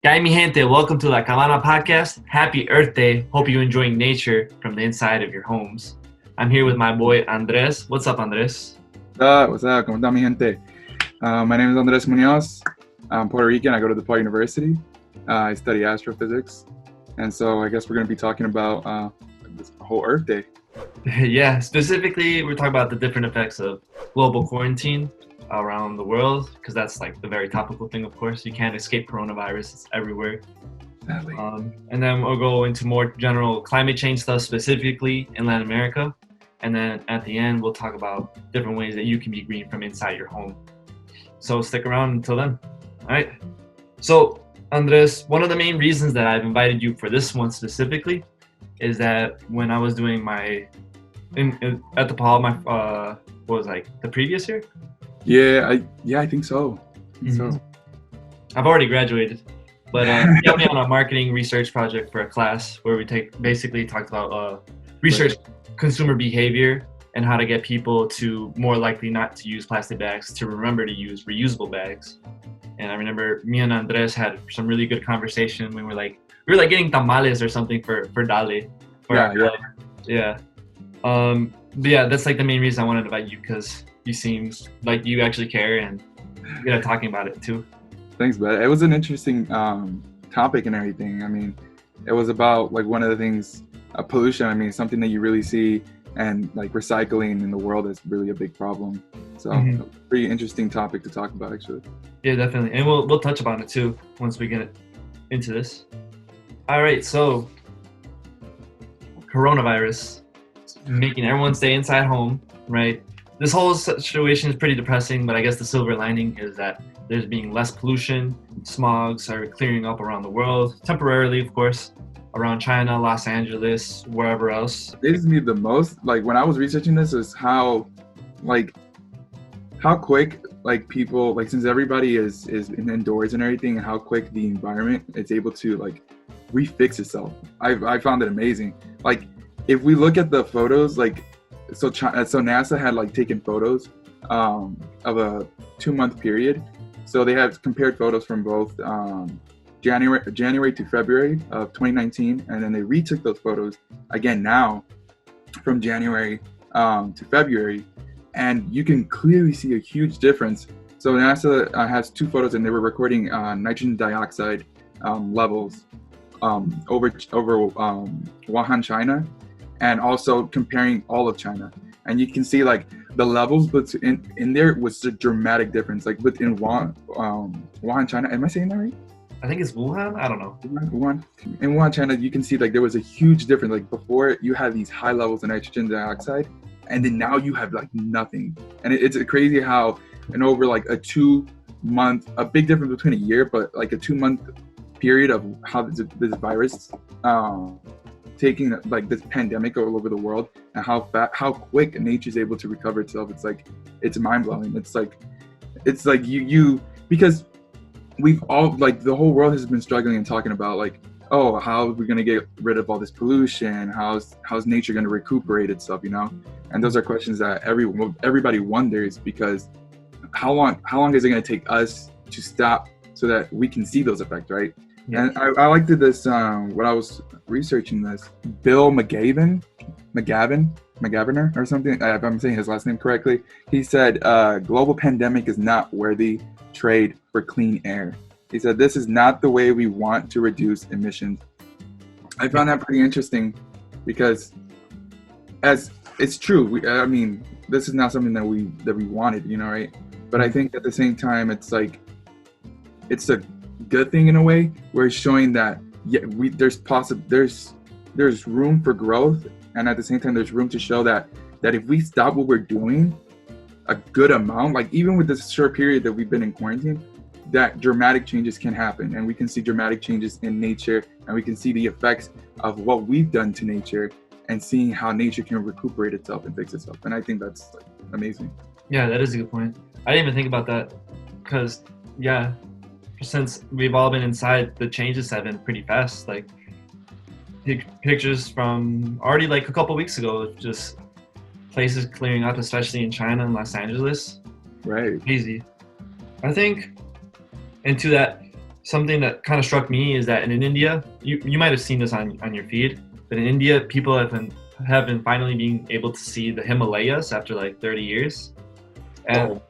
Guy mi gente, welcome to La Cabana Podcast. Happy Earth Day. Hope you're enjoying nature from the inside of your homes. I'm here with my boy Andres. What's up, Andres? What's up? ¿Cómo está mi gente? My name is Andres Munoz. I'm Puerto Rican. I go to DePaul University. I study astrophysics. And so I guess we're going to be talking about this whole Earth Day. Yeah, specifically, we're talking about the different effects of global quarantine around the world, because that's like the very topical thing, of course. You can't escape coronavirus. It's everywhere. Sadly. And then we'll go into more general climate change stuff, specifically in Latin America. And then at the end, we'll talk about different ways that you can be green from inside your home. So stick around until then. All right. So, Andres, one of the main reasons that I've invited you for this one specifically is that when I was doing at DePaul, what was the previous year? I think so. So I've already graduated, but he helped me on a marketing research project for a class where we basically talked about research consumer behavior and how to get people to more likely not to use plastic bags, to remember to use reusable bags. And I remember me and Andres had some really good conversation. We were like getting tamales or something for Dale. Yeah. But yeah, that's like the main reason I wanted to invite you, because you seem like you actually care and good at talking about it too. Thanks, bud. It was an interesting topic and everything. I mean, it was about like one of the things, pollution. I mean, something that you really see, and like recycling in the world is really a big problem. So pretty interesting topic to talk about, actually. Yeah, definitely. And we'll touch upon it too once we get into this. All right, so coronavirus making everyone stay inside home, right? This whole situation is pretty depressing, but I guess the silver lining is that there's being less pollution. Smog started clearing up around the world, temporarily, of course, around China, Los Angeles, wherever else. It amazes me the most, like when I was researching this, is how quick people, since everybody is indoors and everything, and how quick the environment is able to refix itself. I found it amazing. Like if we look at the photos, so NASA had taken photos of a 2-month period. So they have compared photos from both January to February of 2019, and then they retook those photos again now from January to February, and you can clearly see a huge difference. So NASA has 2 photos, and they were recording nitrogen dioxide levels over Wuhan, China, and also comparing all of China. And you can see the levels in there was a dramatic difference. Within Wuhan, China. Am I saying that right? I think it's Wuhan. I don't know. Wuhan. In Wuhan, China, you can see there was a huge difference. Before, you had these high levels of nitrogen dioxide, and then now you have nothing. And it's crazy how, and over a 2-month, a big difference between a year, but a 2-month period of how this virus taking this pandemic all over the world, and how quick nature is able to recover itself. It's mind blowing. It's you because we've all the whole world has been struggling and talking about oh, how are we going to get rid of all this pollution? How's nature going to recuperate itself? And those are questions that everybody wonders, because how long is it going to take us to stop so that we can see those effects, right? Yeah. And I liked this when I was researching this, Bill McGavin or something, if I'm saying his last name correctly. He said, global pandemic is not worthy trade for clean air. He said, this is not the way we want to reduce emissions. I found that pretty interesting, because as it's true, I mean, this is not something that we wanted, right? But I think at the same time, it's a good thing in a way, where it's showing that there's room for growth, and at the same time there's room to show that if we stop what we're doing a good amount, even with this short period that we've been in quarantine, that dramatic changes can happen, and we can see dramatic changes in nature, and we can see the effects of what we've done to nature, and seeing how nature can recuperate itself and fix itself. And I think that's amazing. Yeah, that is a good point. I didn't even think about that, because since we've all been inside, the changes have been pretty fast. Pictures from already a couple weeks ago, just places clearing up, especially in China and Los Angeles. Right. Easy. I think into that something that kind of struck me is that in India, you might have seen this on your feed, but in India, people have been finally being able to see the Himalayas after like 30 years. And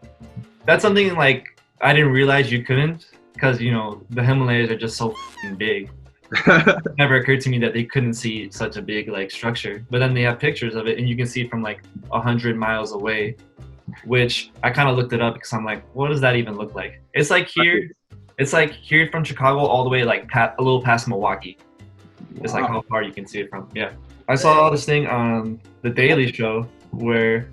that's something like I didn't realize you couldn't, because, you know, the Himalayas are just so big. It never occurred to me that they couldn't see such a big like structure. But then they have pictures of it and you can see it from like 100 miles away, which I kind of looked it up because I'm like, what does that even look like? It's like here from Chicago all the way like a little past Milwaukee. It's like how far you can see it from. Yeah. I saw this thing on The Daily Show where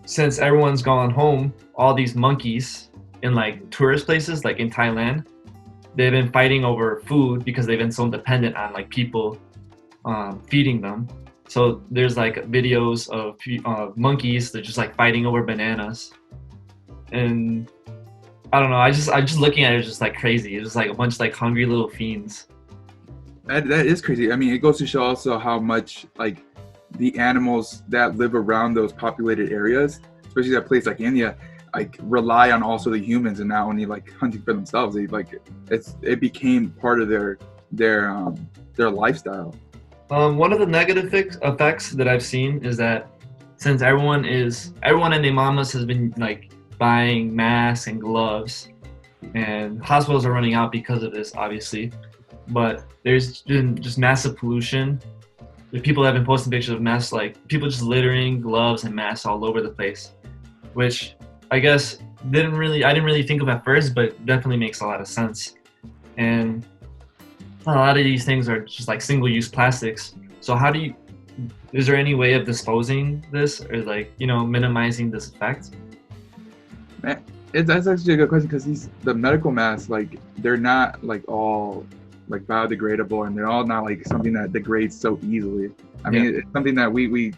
since everyone's gone home, all these monkeys in like tourist places, like in Thailand, they've been fighting over food because they've been so dependent on like people feeding them. So there's like videos of monkeys, they're just like fighting over bananas. And I don't know, I just looking at it is just like crazy. It's just like a bunch of like hungry little fiends. That is crazy. I mean, it goes to show also how much like the animals that live around those populated areas, especially that place like India, like rely on also the humans and not only like hunting for themselves. They like it became part of their lifestyle. One of the negative effects that I've seen is that since everyone and their mamas has been like buying masks and gloves, and hospitals are running out because of this, obviously. But there's been just massive pollution. The people have been posting pictures of masks, like people just littering gloves and masks all over the place, which I guess I didn't really think of at first, but it definitely makes a lot of sense. And a lot of these things are just like single-use plastics. So is there any way of disposing this or like, you know, minimizing this effect? That's actually a good question because the medical masks, like they're not like all like biodegradable and they're all not like something that degrades so easily. I mean, it's something that we're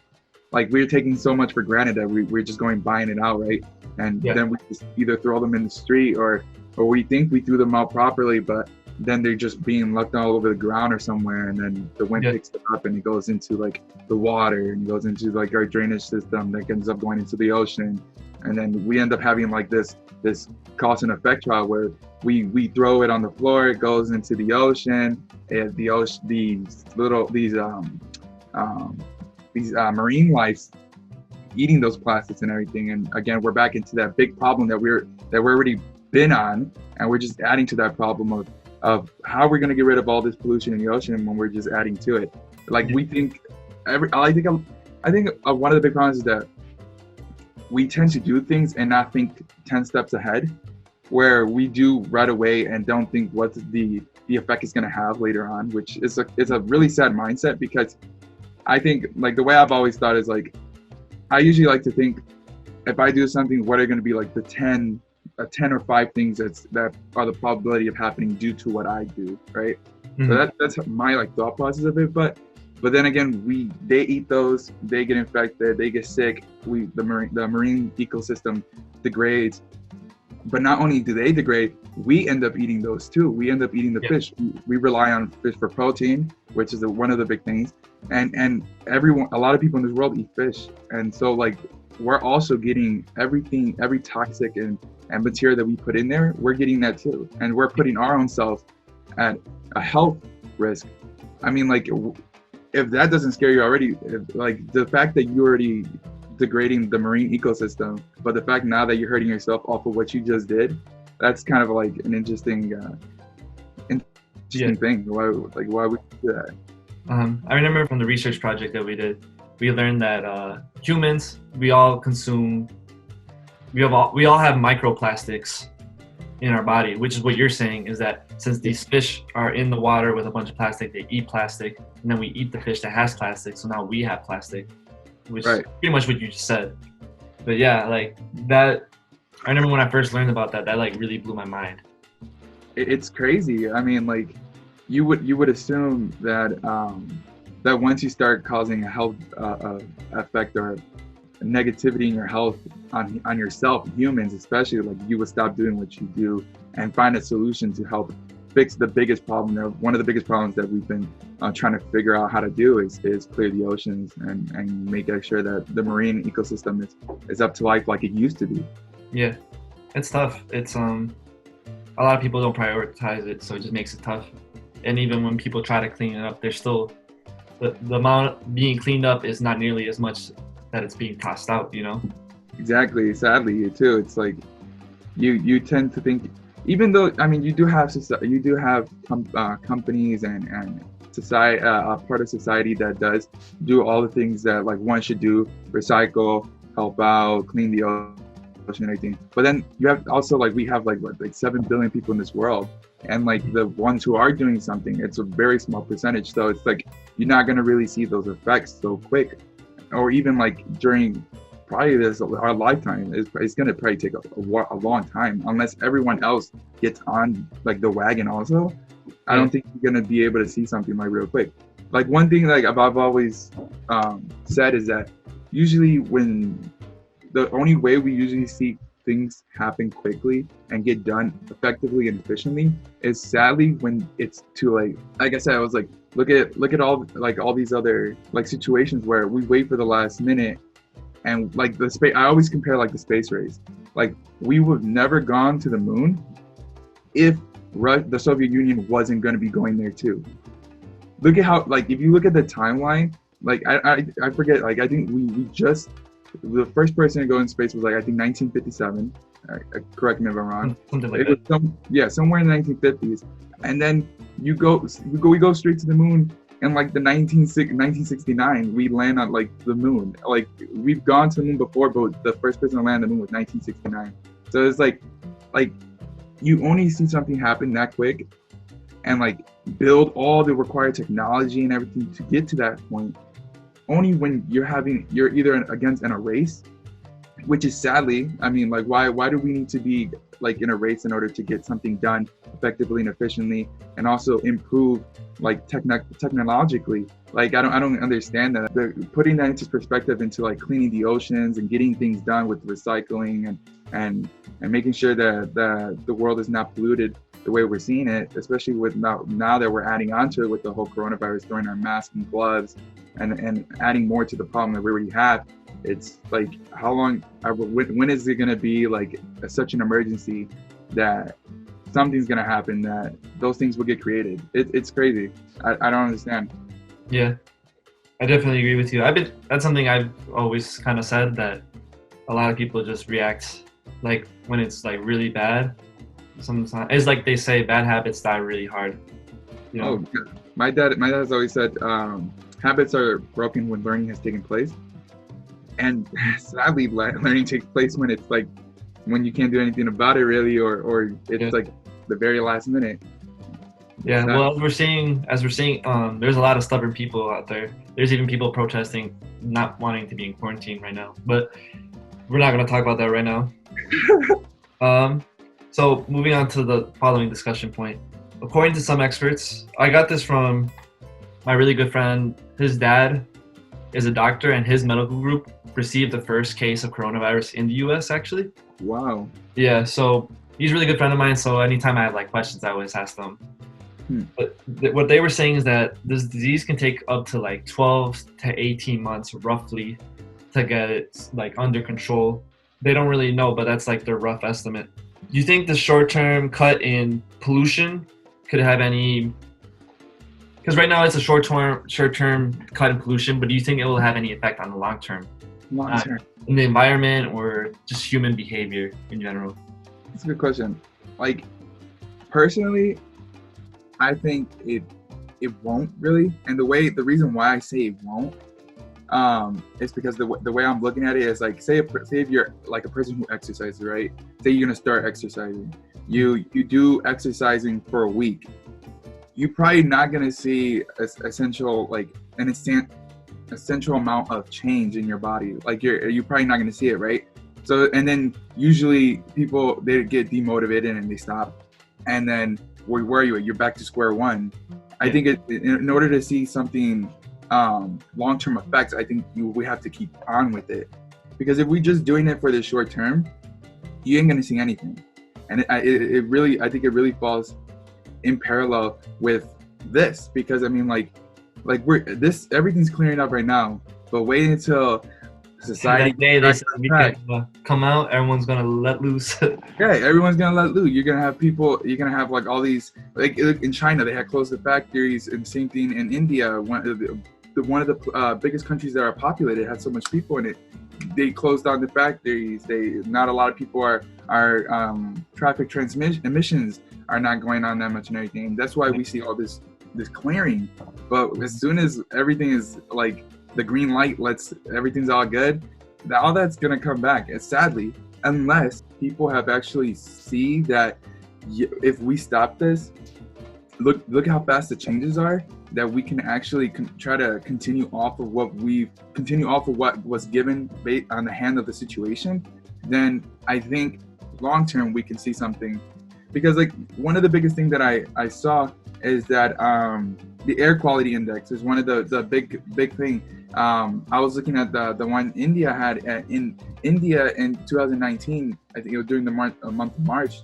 taking so much for granted that we're just going buying it out, right? And then we just either throw them in the street or we think we threw them out properly, but then they're just being left all over the ground or somewhere, and then the wind picks it up and it goes into like the water and goes into like our drainage system that ends up going into the ocean, and then we end up having like this cause and effect trial where we throw it on the floor, it goes into the ocean, and these marine life eating those plastics and everything. And again, we're back into that big problem that we're already been on, and we're just adding to that problem of how we're going to get rid of all this pollution in the ocean when we're just adding to it. Like we think I think one of the big problems is that we tend to do things and not think 10 steps ahead, where we do right away and don't think what the effect is going to have later on, which is a really sad mindset. Because I think like the way I've always thought is like, I usually like to think if I do something, what are going to be like the 10 or 5 things that are the probability of happening due to what I do, right? Mm-hmm. So that's my like thought process of it. But then again, they eat those, they get infected, they get sick. The marine ecosystem degrades. But not only do they degrade, we end up eating those too. We end up eating the fish. We rely on fish for protein, which is one of the big things. And a lot of people in this world eat fish. And so like we're also getting everything, every toxic and material that we put in there, we're getting that too. And we're putting our own selves at a health risk. I mean, like, if that doesn't scare you already, like the fact that you're already degrading the marine ecosystem, but the fact now that you're hurting yourself off of what you just did, that's kind of like an interesting thing. Why would we do that? I remember from the research project that we did, we learned that humans, we all have microplastics in our body, which is what you're saying, is that since these fish are in the water with a bunch of plastic, they eat plastic, and then we eat the fish that has plastic, so now we have plastic, which is pretty much what you just said. But yeah, like that, I remember when I first learned about that like really blew my mind. It's crazy. I mean, like you would assume that that once you start causing a health effect or negativity in your health on yourself, humans especially, like you would stop doing what you do and find a solution to help fix the biggest problem. One of the biggest problems that we've been trying to figure out how to do is clear the oceans and make sure that the marine ecosystem is up to life like it used to be. Yeah, it's tough. It's a a lot of people don't prioritize it, so it just makes it tough. And even when people try to clean it up, there's still the amount being cleaned up is not nearly as much that it's being tossed out, you know? Exactly. Sadly, too, it's like you tend to think, even though, I mean, you do have companies and society, a part of society that does do all the things that like one should do: recycle, help out, clean the ocean, and everything. But then you have also we have like 7 billion people in this world, and like the ones who are doing something, it's a very small percentage. So it's like you're not gonna really see those effects so quick, or even like during probably our lifetime. It's gonna probably take a long time unless everyone else gets on like the wagon also. I don't think you're gonna be able to see something like real quick. Like one thing like I've always said is that usually when the only way we usually see things happen quickly and get done effectively and efficiently is sadly when it's too late. Like I said, I was like, look at all these other like situations where we wait for the last minute, and like the space. I always compare like the space race. Like we would have never gone to the moon if the Soviet Union wasn't going to be going there too. Look at how, like, if you look at the timeline, like I forget, like I think we just, the first person to go in space was like I think 1957. Correct me if I'm wrong. Something like it that. Was somewhere in the 1950s, and then we go straight to the moon. In like the 1969, we land on like the moon. Like we've gone to the moon before, but the first person to land on the moon was 1969. So it's like you only see something happen that quick, and like build all the required technology and everything to get to that point, only when you're either against in a race, which is sadly, I mean, like why do we need to be like in a race in order to get something done effectively and efficiently, and also improve like technologically? Like I don't understand that. Putting that into perspective, into like cleaning the oceans and getting things done with recycling and making sure that the world is not polluted the way we're seeing it, especially with now that we're adding on to it with the whole coronavirus, throwing our masks and gloves and adding more to the problem that we already have. It's like, how long, when is it going to be like such an emergency that something's going to happen, that those things will get created? It's crazy. I don't understand. Yeah, I definitely agree with you. That's something I've always kind of said, that a lot of people just react like when it's like really bad. Sometimes it's like they say bad habits die really hard. You know? Oh, my dad has always said habits are broken when learning has taken place. And sadly, learning takes place when it's like when you can't do anything about it really, or it's like the very last minute. Yeah, well, as we're seeing, there's a lot of stubborn people out there. There's even people protesting not wanting to be in quarantine right now. But we're not going to talk about that right now. So moving on to the following discussion point. According to some experts, I got this from my really good friend. His dad is a doctor, and his medical group received the first case of coronavirus in the U.S. actually. Wow. Yeah, so he's a really good friend of mine. So anytime I have like questions, I always ask them. But what they were saying is that this disease can take up to like 12 to 18 months roughly to get it like under control. They don't really know, but that's like their rough estimate. Do you think the short-term cut in pollution could have any, because right now it's a short-term cut in pollution, but do you think it will have any effect on the long-term? Long-term. In the environment or just human behavior in general? That's a good question. Like, personally, I think it won't really. And the reason why I say it won't is because the way I'm looking at it is like, say if you're like a person who exercises, right? Say you're gonna start exercising. You do exercising for a week. You're probably not gonna see an essential amount of change in your body. Like you're probably not gonna see it, right? So, and then usually people, they get demotivated and they stop, and then where are you at? You're back to square one. I think in order to see something long-term effects, I think we have to keep on with it, because if we're just doing it for the short term, you ain't gonna see anything. And I think it really falls in parallel with this, because I mean, like everything's clearing up right now, but wait until society. That day they said we can come out, everyone's gonna let loose. Yeah, everyone's gonna let loose. You're gonna have people. You're gonna have like all these. Like in China, they had closed the factories, and same thing in India. One of the biggest countries that are populated had so much people in it. They closed down the factories. Not a lot of people are traffic emissions are not going on that much and everything. That's why we see all this clearing. But as soon as everything is like the green light everything's all good, all that's gonna come back. Sadly, unless people have actually see that if we stop this, look how fast the changes are, that we can actually try to continue off of what was given based on the hand of the situation, then I think long term we can see something. Because like one of the biggest things that I saw is that the air quality index is one of the big thing. I was looking at the one India had in India in 2019. I think it was during the month of March.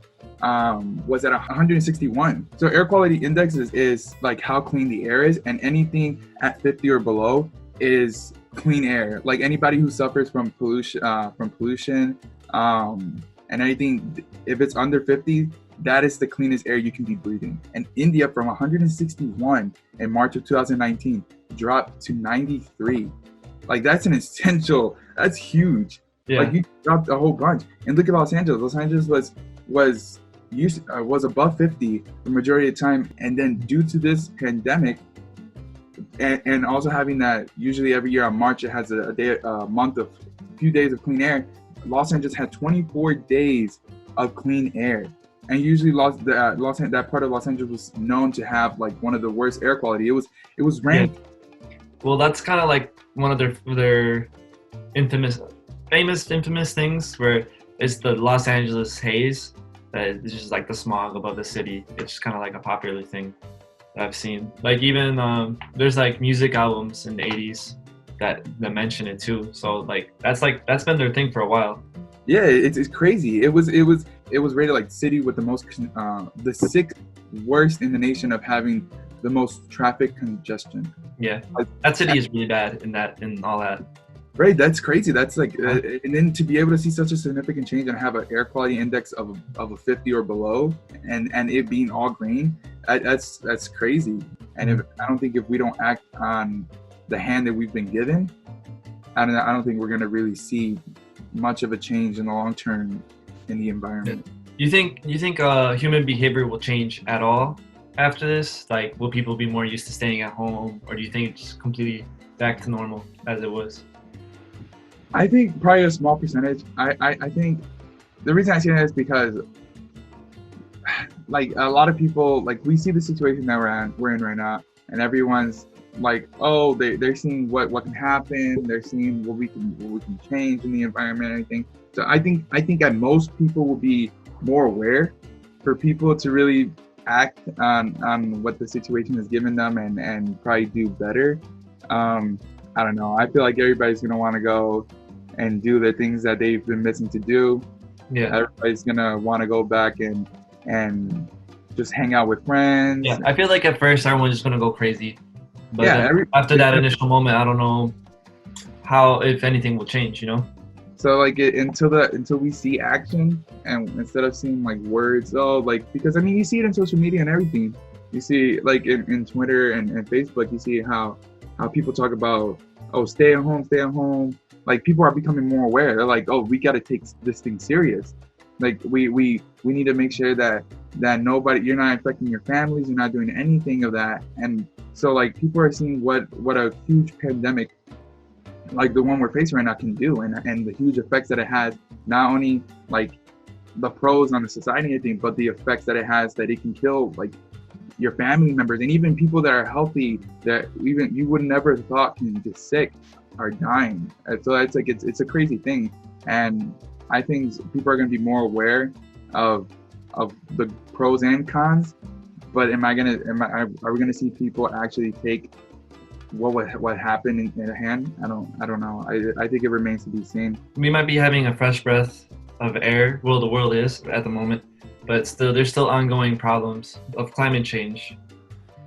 Was at 161. So air quality index is like how clean the air is, and anything at 50 or below is clean air. Like anybody who suffers from pollution, and anything, if it's under 50, that is the cleanest air you can be breathing. And India from 161 in March of 2019 dropped to 93. Like that's an essential. That's huge. Yeah. Like you dropped a whole bunch. And look at Los Angeles. Los Angeles was above 50 the majority of the time, and then due to this pandemic and also having that usually every year on March it has a few days of clean air, Los Angeles had 24 days of clean air, and usually that part of Los Angeles was known to have like one of the worst air quality. It was ranked. Yeah. Well, that's kind of like one of their famous things, where it's the Los Angeles haze. It's just like the smog above the city. It's just kind of like a popular thing that I've seen. Like even there's like music albums in the 80s that mention it too. So like that's been their thing for a while. Yeah, it's crazy. It was rated like city with the most the sixth worst in the nation of having the most traffic congestion. Yeah, that city is really bad in all that. Right, that's crazy. That's like, and then to be able to see such a significant change and have an air quality index of a 50 or below, and it being all green, that's crazy. And I don't think if we don't act on the hand that we've been given, I don't think we're gonna really see much of a change in the long term in the environment. You think human behavior will change at all after this? Like, will people be more used to staying at home, or do you think it's completely back to normal as it was? I think probably a small percentage. I think the reason I say that is because like a lot of people, like we see the situation that we're in right now, and everyone's like, oh, they're seeing what can happen, they're seeing what we can change in the environment and everything. So I think at most people will be more aware for people to really act on what the situation has given them and probably do better. I don't know. I feel like everybody's gonna want to go and do the things that they've been missing to do. Yeah. Everybody's gonna want to go back and just hang out with friends. Yeah. I feel like at first everyone's just gonna go crazy, but after that initial moment, I don't know how, if anything, will change. You know. So like until we see action, and instead of seeing like words, because I mean you see it in social media and everything. You see like in Twitter and Facebook, you see how people talk about, oh, stay at home. Like people are becoming more aware. They're like, oh, we got to take this thing serious. Like we need to make sure that you're not affecting your families, you're not doing anything of that. And so like people are seeing what a huge pandemic like the one we're facing right now can do, and the huge effects that it has, not only like the pros on the society and everything, but the effects that it has, that it can kill like your family members and even people that are healthy that even you would never thought can get sick are dying. And so it's like it's a crazy thing, and I think people are going to be more aware of the pros and cons. But are we gonna see people actually take what happened in hand? I don't know. I think it remains to be seen. We might be having a fresh breath of air. Well, the world is at the moment, but there's still ongoing problems of climate change.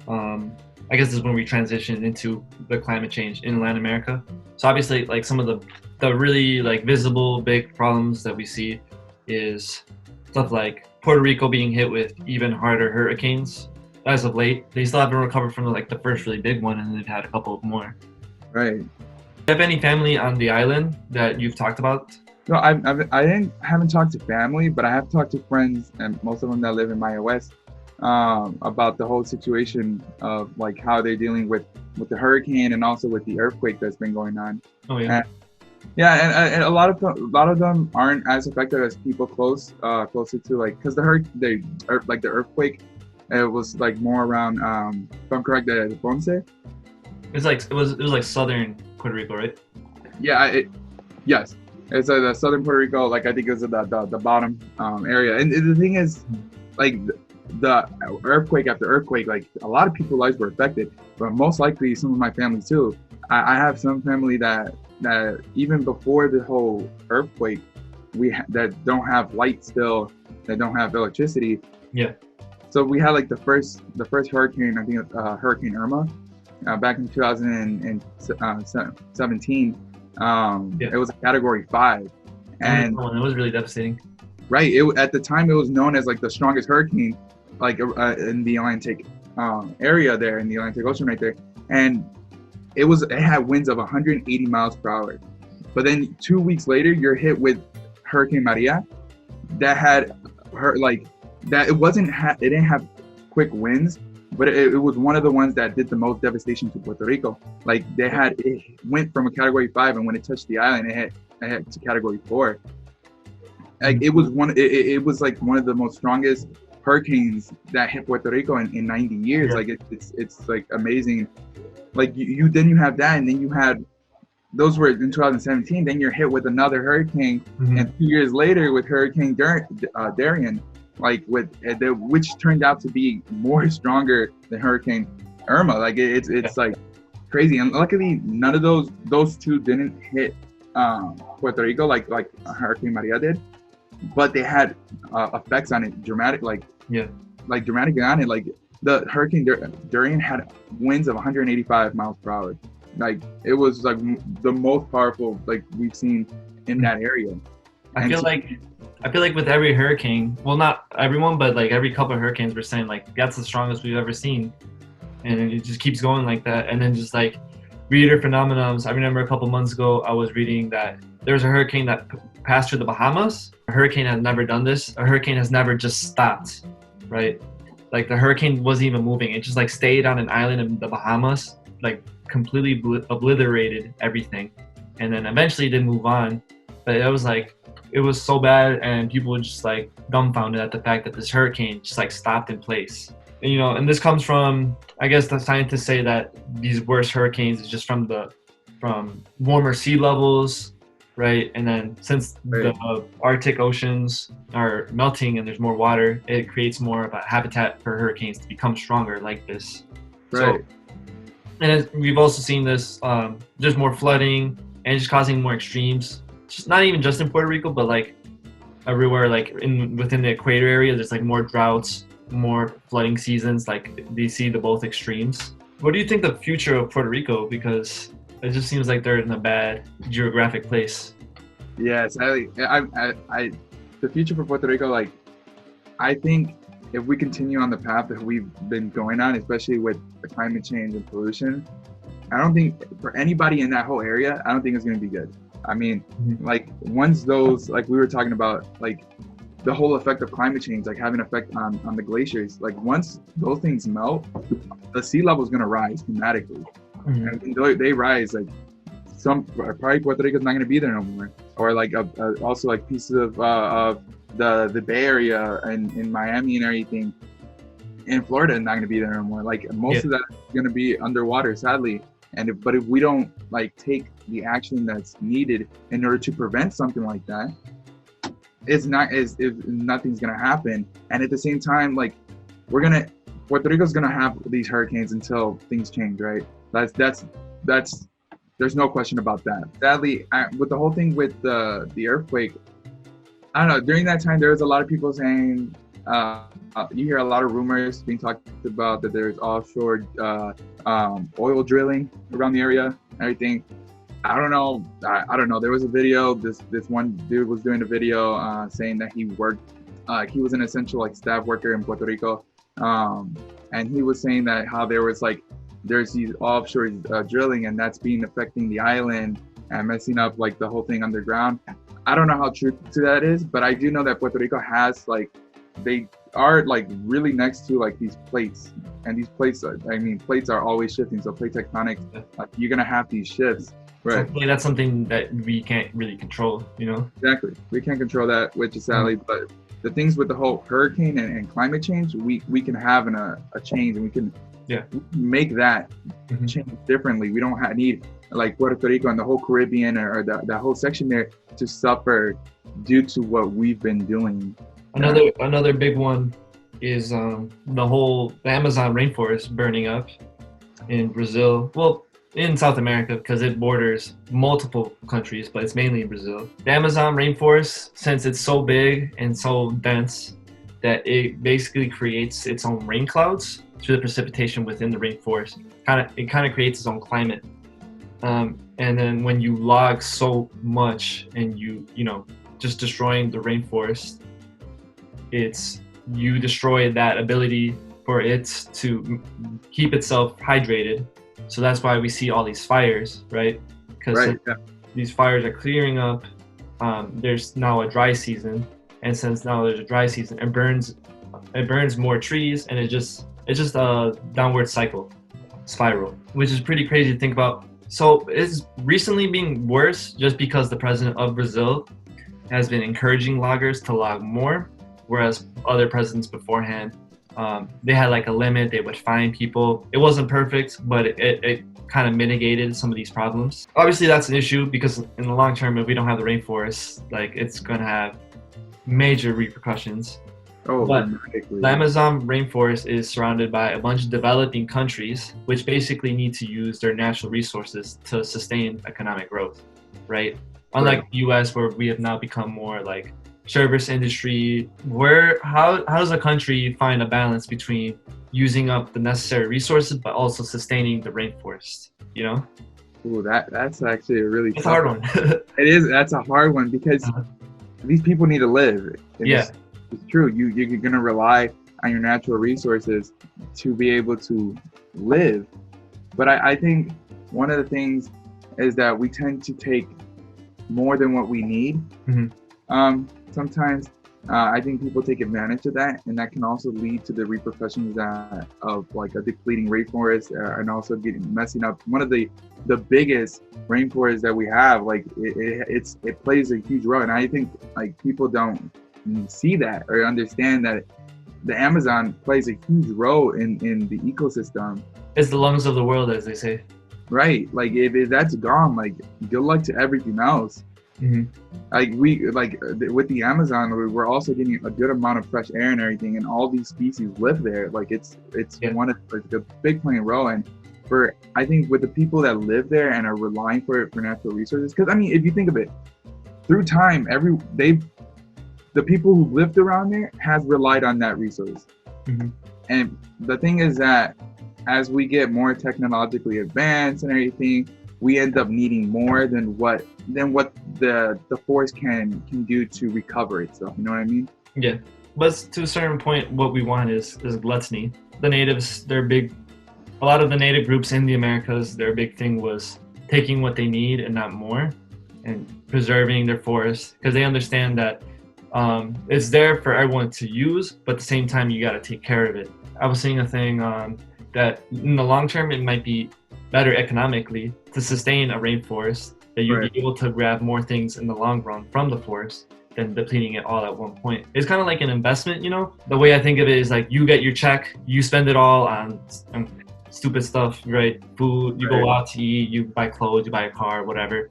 I guess this is when we transition into the climate change in Latin America. So obviously, like some of the the really like visible big problems that we see is stuff like Puerto Rico being hit with even harder hurricanes as of late. They still haven't recovered from the first really big one, and they've had a couple of more. Right. Do you have any family on the island that you've talked about? No, haven't talked to family, but I have talked to friends, and most of them that live in Maya West, about the whole situation of like how they're dealing with the hurricane and also with the earthquake that's been going on. Oh yeah. And a lot of them aren't as affected as people closer to like, because the earthquake, it was like more around, if I'm correct, the Ponce. It was like southern Puerto Rico, right? Yeah, yes. It's the southern Puerto Rico, like I think it was the bottom area. And the thing is, like the earthquake after earthquake, like a lot of people's lives were affected, but most likely some of my family too. I have some family that even before the whole earthquake, that don't have light still, that don't have electricity. Yeah. So we had like the first hurricane, I think Hurricane Irma, back in 2017. It was a Category 5, and it was really devastating. Right. At the time, it was known as like the strongest hurricane, like in the Atlantic area there, in the Atlantic Ocean right there, and it had winds of 180 miles per hour. But then 2 weeks later, you're hit with Hurricane Maria, that had it didn't have quick winds, but it was one of the ones that did the most devastation to Puerto Rico. Like it went from a Category 5, and when it touched the island, it hit to Category 4. Like it was like one of the most strongest hurricanes that hit Puerto Rico in 90 years. Yeah. Like it's like amazing. Like then you have that, and then you had, those were in 2017. Then you're hit with another hurricane, and 2 years later with Hurricane Darian, like which turned out to be more stronger than Hurricane Irma. Like it's like crazy. And luckily none of those two didn't hit Puerto Rico like Hurricane Maria did, but they had effects on it, dramatic on it. Like the Hurricane Darian had winds of 185 miles per hour. Like it was like the most powerful like we've seen in that area. I feel like with every hurricane, well, not everyone, but like every couple of hurricanes, we're saying like that's the strongest we've ever seen, and it just keeps going like that. And then just like weirder phenomena. I remember a couple months ago, I was reading that there was a hurricane that passed through the Bahamas. A hurricane has never done this. A hurricane has never just stopped, right? Like the hurricane wasn't even moving. It just like stayed on an island in the Bahamas, like completely obliterated everything, and then eventually did move on. But it was so bad, and people were just like dumbfounded at the fact that this hurricane just like stopped in place. And, and this comes from, I guess the scientists say that these worst hurricanes is just from warmer sea levels, right? And then since the Arctic oceans are melting and there's more water, it creates more of a habitat for hurricanes to become stronger like this. Right. So, and we've also seen this, there's more flooding and just causing more extremes. Just not even just in Puerto Rico, but like everywhere, like within the equator area, there's like more droughts, more flooding seasons. Like they see the both extremes. What do you think the future of Puerto Rico? Because it just seems like they're in a bad geographic place. Yes, the future for Puerto Rico, like I think if we continue on the path that we've been going on, especially with the climate change and pollution, I don't think for anybody in that whole area, I don't think it's going to be good. I mean, like once those, like we were talking about, like the whole effect of climate change, like having an effect on the glaciers, like once those things melt, the sea level is going to rise dramatically. And when they rise, like probably Puerto Rico is not going to be there no more. Or like also like pieces of the Bay Area and in Miami and everything in Florida is not going to be there no more. Like most of that is going to be underwater, sadly. But if we don't like take the action that's needed in order to prevent something like that, nothing's gonna happen. And at the same time, like Puerto Rico's gonna have these hurricanes until things change, right? That's there's no question about that. Sadly, with the whole thing with the earthquake, I don't know. During that time, there was a lot of people saying, you hear a lot of rumors being talked about that there's offshore oil drilling around the area, everything. I don't know. I don't know. There was a video. This one dude was doing a video saying that he worked. He was an essential like staff worker in Puerto Rico, and he was saying that how there's these offshore drilling, and that's affecting the island and messing up like the whole thing underground. I don't know how true to that is, but I do know that Puerto Rico has like, they are like really next to like these plates, and these plates. I mean, plates are always shifting. So plate tectonics, like you're gonna have these shifts. Right. Hopefully that's something that we can't really control, you know? Exactly. We can't control that, which is sadly, but the things with the whole hurricane and climate change, we can have a change, and we can make that change differently. We don't need like Puerto Rico and the whole Caribbean or that whole section there to suffer due to what we've been doing. Another big one is the Amazon rainforest burning up in Brazil. Well, in South America, because it borders multiple countries, but it's mainly in Brazil. The Amazon rainforest, since it's so big and so dense, that it basically creates its own rain clouds through the precipitation within the rainforest. It kind of creates its own climate. And then when you log so much and you just destroying the rainforest, you destroy that ability for it to keep itself hydrated. So that's why we see all these fires, right? Because these fires are clearing up. There's now a dry season, and since now there's a dry season, it burns more trees, and it's just a downward spiral, which is pretty crazy to think about. So it's recently being worse just because the president of Brazil has been encouraging loggers to log more, whereas other presidents beforehand, they had like a limit. They would fine people. It wasn't perfect, but it kind of mitigated some of these problems. Obviously, that's an issue because in the long term, if we don't have the rainforest, like it's gonna have major repercussions. But the Amazon rainforest is surrounded by a bunch of developing countries, which basically need to use their natural resources to sustain economic growth, right? Unlike the U.S., where we have now become more like service industry. How does a country find a balance between using up the necessary resources but also sustaining the rainforest? You know? Ooh, that's actually a really tough hard one. It is. That's a hard one because these people need to live. It's true. You're gonna rely on your natural resources to be able to live. But I think one of the things is that we tend to take more than what we need. Sometimes I think people take advantage of that, and that can also lead to the repercussions of like a depleting rainforest and also messing up one of the biggest rainforests that we have. Like it plays a huge role, and I think like people don't see that or understand that the Amazon plays a huge role in the ecosystem. It's the lungs of the world, as they say. Right. Like if that's gone, like good luck to everything else. Like with the Amazon, we're also getting a good amount of fresh air and everything, and all these species live there. Like it's one of the big playing role. And I think with the people that live there and are relying for natural resources, because I mean, if you think of it, through time, the people who lived around there has relied on that resource. And the thing is that as we get more technologically advanced and everything, we end up needing more than what the forest can do to recover itself. You know what I mean? Yeah, but to a certain point, what we want is gluttony. The natives, a lot of the native groups in the Americas, their big thing was taking what they need and not more, and preserving their forests because they understand that it's there for everyone to use, but at the same time, you got to take care of it. I was seeing a thing that in the long term, it might be better economically to sustain a rainforest, that you'd be able to grab more things in the long run from the forest than depleting it all at one point. It's kind of like an investment, you know? The way I think of it is like you get your check, you spend it all on stupid stuff, right? Food, you go out to eat, you buy clothes, you buy a car, whatever.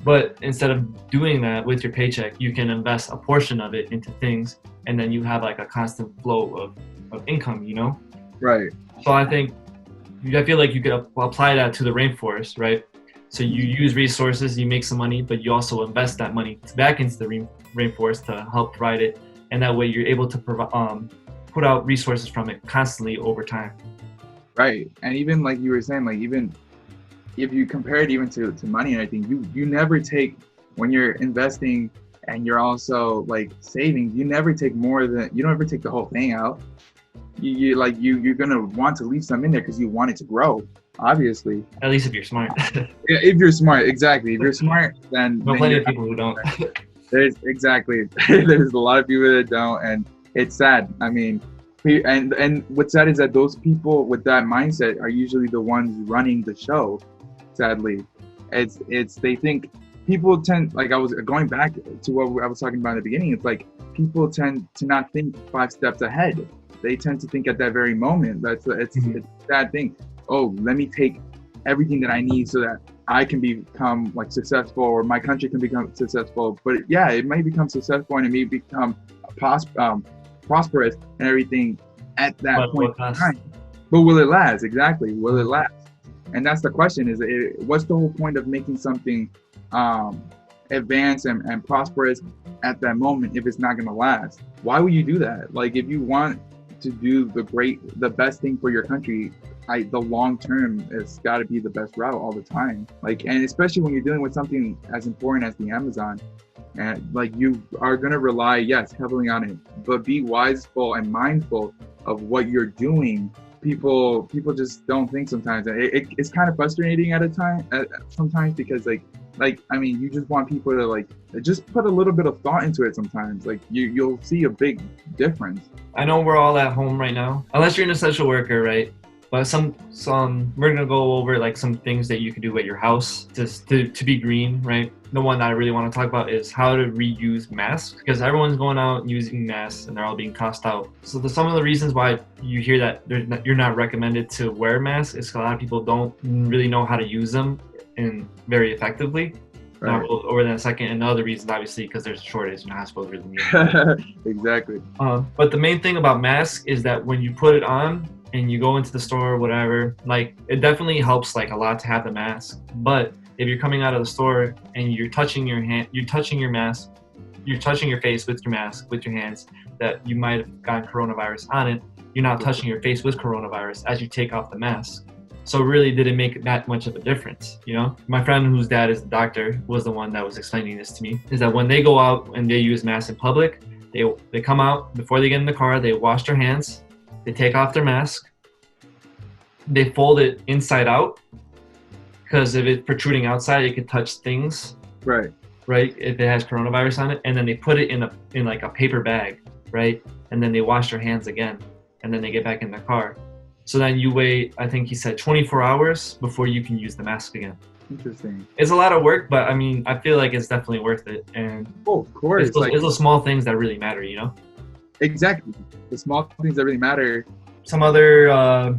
But instead of doing that with your paycheck, you can invest a portion of it into things, and then you have like a constant flow of income, you know? Right. So I feel like you could apply that to the rainforest, right? So you use resources, you make some money, but you also invest that money back into the rainforest to help provide it. And that way you're able to put out resources from it constantly over time. Right. And even like you were saying, like even if you compare it even to money and everything, you never take, when you're investing and you're also like saving, you never take more than, you don't ever take the whole thing out. You're gonna want to leave some in there because you want it to grow, obviously. At least if you're smart. Yeah, if you're smart, exactly. If you're smart, then Plenty of people who don't. There's there's a lot of people that don't, and it's sad. I mean, and what's sad is that those people with that mindset are usually the ones running the show. Sadly, it's they think, people tend, like I was going back to what I was talking about in the beginning. It's like people tend to not think 5 steps ahead. They tend to think at that very moment. It's a sad thing. Oh, let me take everything that I need so that I can become like successful, or my country can become successful. But yeah, it may become successful and it may become prosperous and everything at that point in time. But will it last? Exactly. Will it last? And that's the question, is what's the whole point of making something advanced and prosperous at that moment if it's not going to last? Why would you do that? Like, if you want to do the best thing for your country, the long term, it's got to be the best route all the time. Like, and especially when you're dealing with something as important as the Amazon, and like, you are going to rely, yes, heavily on it, but be wiseful and mindful of what you're doing. People just don't think sometimes. It's kind of frustrating sometimes, because like I mean, you just want people to like just put a little bit of thought into it sometimes. Like, you'll see a big difference. I know we're all at home right now, unless you're an essential worker, right? But some we're gonna go over like some things that you can do at your house to be green, right? The one that I really want to talk about is how to reuse masks, because everyone's going out and using masks and they're all being tossed out. So some of the reasons why you hear that you're not recommended to wear masks is a lot of people don't really know how to use them and very effectively. Right. Over that second, and the other reason, obviously, because there's a shortage, you're not supposed to really need it. Exactly. But the main thing about masks is that when you put it on and you go into the store or whatever, like, it definitely helps like a lot to have the mask. But if you're coming out of the store and you're touching your hand, you're touching your mask, you're touching your face with your mask with your hands, that you might have gotten coronavirus on it, you're not touching your face with coronavirus as you take off the mask. So really didn't make that much of a difference, you know? My friend whose dad is the doctor was the one that was explaining this to me, is that when they go out and they use masks in public, they come out, before they get in the car, they wash their hands, they take off their mask, they fold it inside out, because if it's protruding outside, it could touch things. Right, if it has coronavirus on it, and then they put it in like a paper bag, right? And then they wash their hands again, and then they get back in their car. So then you wait, I think he said 24 hours before you can use the mask again. Interesting. It's a lot of work, but I mean, I feel like it's definitely worth it. And of course, it's the small things that really matter, you know? Exactly. The small things that really matter. Some other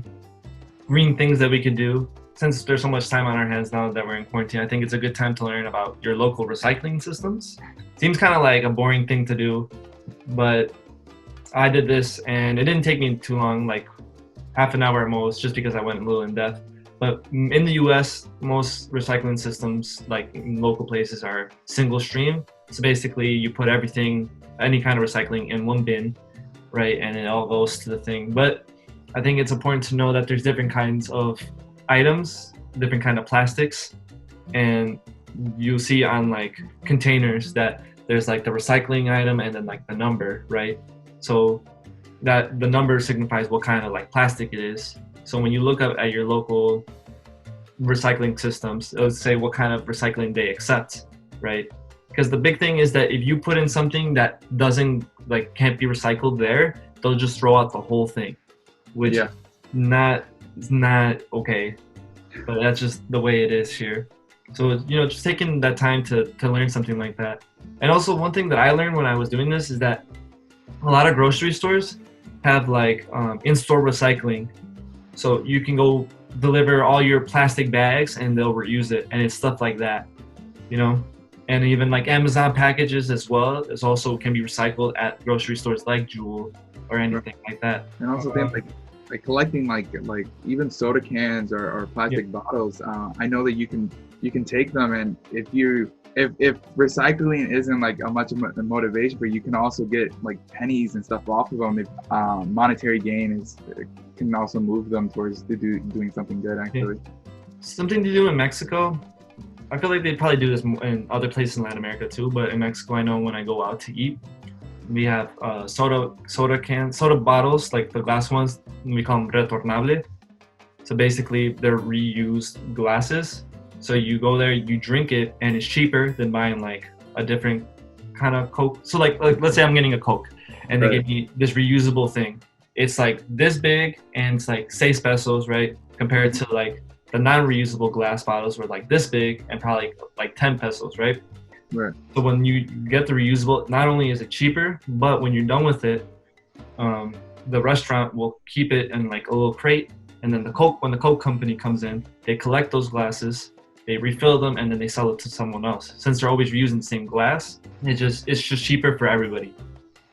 green things that we could do, since there's so much time on our hands now that we're in quarantine, I think it's a good time to learn about your local recycling systems. Seems kind of like a boring thing to do, but I did this and it didn't take me too long, like half an hour at most, just because I went a little in depth. But in the US, most recycling systems, like in local places, are single stream. So basically you put everything, any kind of recycling, in one bin, right? And it all goes to the thing. But I think it's important to know that there's different kinds of items, different kind of plastics. And you'll see on like containers that there's like the recycling item and then like the number, right? So that the number signifies what kind of like plastic it is. So when you look up at your local recycling systems, it'll say what kind of recycling they accept, right? Because the big thing is that if you put in something that can't be recycled there, they'll just throw out the whole thing, which is not okay. But that's just the way it is here. So, you know, just taking that time to learn something like that. And also one thing that I learned when I was doing this is that a lot of grocery stores have like in-store recycling. So you can go deliver all your plastic bags and they'll reuse it, and it's stuff like that, you know? And even like Amazon packages as well, is also can be recycled at grocery stores like Jewel or anything like that. And also things like collecting like even soda cans or plastic bottles. I know that you can take them, and if recycling isn't like a much of a motivation, but you can also get like pennies and stuff off of them. If monetary gain can also move them towards doing something good, actually. Something to do in Mexico. I feel like they probably do this in other places in Latin America too, but in Mexico, I know when I go out to eat, we have soda bottles, like the glass ones. We call them retornable. So basically, they're reused glasses. So you go there, you drink it, and it's cheaper than buying like a different kind of Coke. So like let's say I'm getting a Coke, and they give me this reusable thing. It's like this big, and it's like 6 pesos, right? Compared to like the non-reusable glass bottles were like this big and probably like 10 pesos, right? Right. So when you get the reusable, not only is it cheaper, but when you're done with it, the restaurant will keep it in like a little crate. And then when the Coke company comes in, they collect those glasses, they refill them, and then they sell it to someone else. Since they're always reusing the same glass, it's just cheaper for everybody.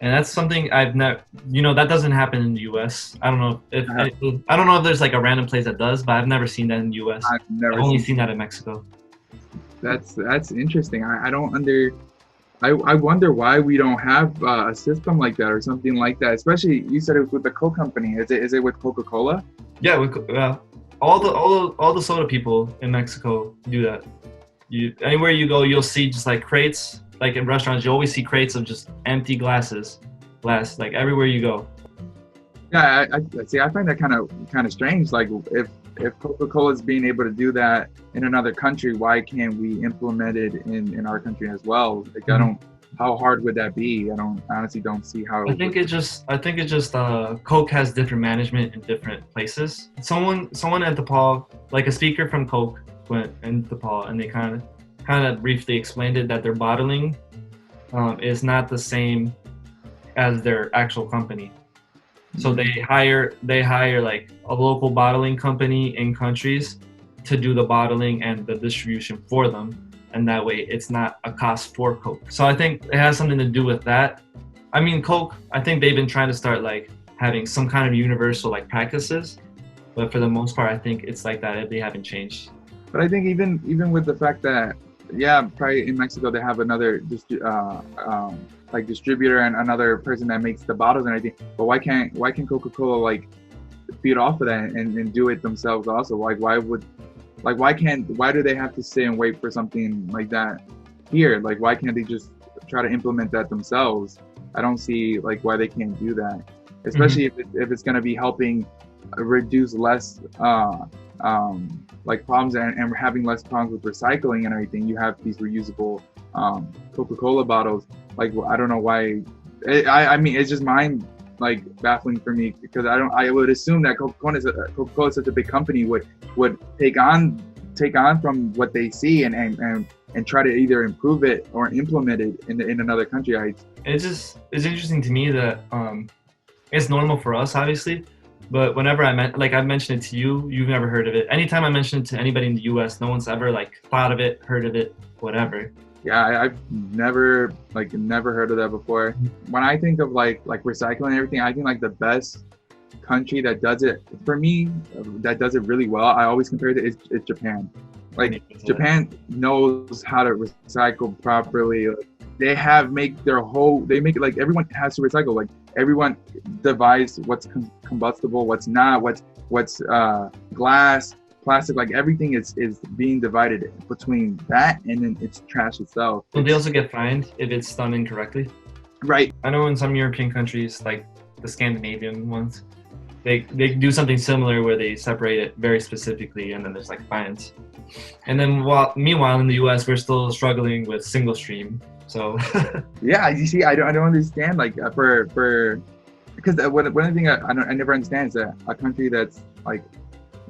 And that's something I've never, that doesn't happen in the U.S. I don't know if there's like a random place that does, but I've never seen that in the U.S. I've only seen that in Mexico. That's interesting. I wonder why we don't have a system like that or something like that. Especially, you said it was with the Coke company. Is it with Coca-Cola? Yeah, all the soda people in Mexico do that. Anywhere you go, you'll see just like crates. Like in restaurants, you always see crates of just empty glass, like everywhere you go. Yeah, I see. I find that kind of strange. Like if Coca-Cola is being able to do that in another country, why can't we implement it in our country as well? Like how hard would that be? I honestly don't see how. I think it's just Coke has different management in different places. Someone at DePaul, like a speaker from Coke, went in DePaul, and they kind of briefly explained it that their bottling is not the same as their actual company. So they hire like a local bottling company in countries to do the bottling and the distribution for them, and that way it's not a cost for Coke. So I think it has something to do with that. I mean, Coke, I think they've been trying to start like having some kind of universal like practices, but for the most part, I think it's like that. They haven't changed. But I think even with the fact that, yeah, probably in Mexico they have another like distributor and another person that makes the bottles and everything. But why can't Coca-Cola like feed off of that and do it themselves also? Like why do they have to sit and wait for something like that here? Like why can't they just try to implement that themselves? I don't see like why they can't do that, especially if it's going to be helping reduce less like problems and having less problems with recycling and everything. You have these reusable Coca-Cola bottles. Like I don't know why. I mean, it's just mind like baffling for me, because I would assume that Coca-Cola is such a big company would take on from what they see and try to either improve it or implement it in another country. It's interesting to me that it's normal for us, obviously. But whenever I've mentioned it to you, you've never heard of it. Anytime I mention it to anybody in the U.S., no one's ever like thought of it, heard of it, whatever. Yeah, I've never heard of that before. When I think of like recycling and everything, I think like the best country that does it for me, that does it really well, I always compare it is Japan. Like Japan knows how to recycle properly. They make it like everyone has to recycle. Like everyone divides what's combustible, what's not, what's glass, plastic. Like everything is being divided between that and then it's trash itself. Will they also get fined if it's done incorrectly? Right. I know in some European countries, like the Scandinavian ones, they do something similar where they separate it very specifically, and then there's like fines. And then meanwhile in the U.S. we're still struggling with single stream. So yeah, you see, I don't understand like because one thing I never understand is that a country that's like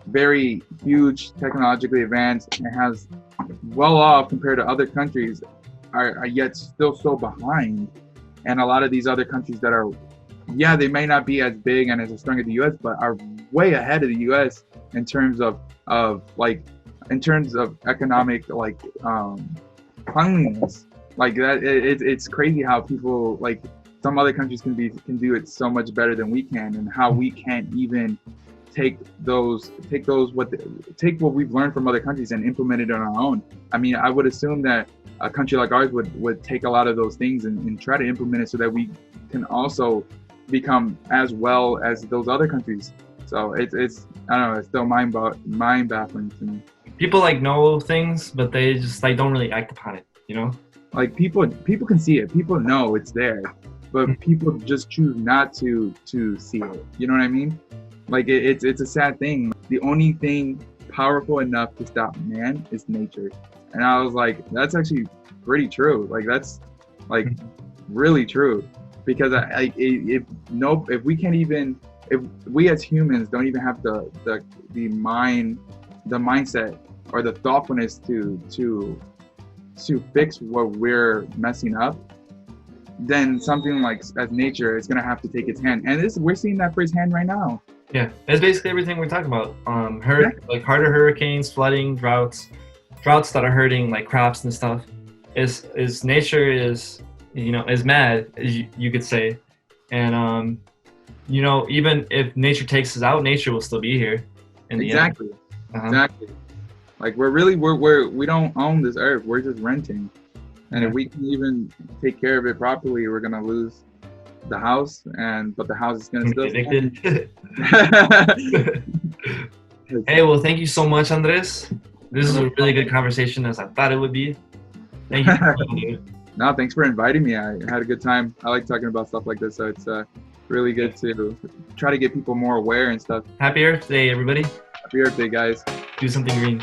very huge, technologically advanced, and has well off compared to other countries are yet still so behind. And a lot of these other countries that are, yeah, they may not be as big and as strong as the U.S., but are way ahead of the U.S. in terms of economic like cleanliness. Like that, it's crazy how people like some other countries can do it so much better than we can, and how we can't even take what we've learned from other countries and implement it on our own. I mean, I would assume that a country like ours would take a lot of those things and try to implement it so that we can also become as well as those other countries. So it's I don't know, it's still mind baffling to me. people like know things, but they just like don't really act upon it, you know? Like people can see it. People know it's there, but people just choose not to see it. You know what I mean? Like it's a sad thing. The only thing powerful enough to stop man is nature. And I was like, that's actually pretty true. Like that's like really true, because if we can't even, if we as humans don't even have the mindset or the thoughtfulness to fix what we're messing up, then something like as nature is gonna have to take its hand, and we're seeing that firsthand right now. Yeah, that's basically everything we're talking about. Like harder hurricanes, flooding, droughts that are hurting like crops and stuff. Is nature is mad, as you could say, and even if nature takes us out, nature will still be here. Exactly. Like we don't own this earth. We're just renting, and if we can even take care of it properly, we're gonna lose the house, but the house is gonna still evicted. Hey, well, thank you so much, Andres. This is a really good conversation, as I thought it would be. Thank you. No, thanks for inviting me. I had a good time. I like talking about stuff like this, so it's really good to try to get people more aware and stuff. Happy Earth Day, everybody. Happy Earth Day, guys. Do something green.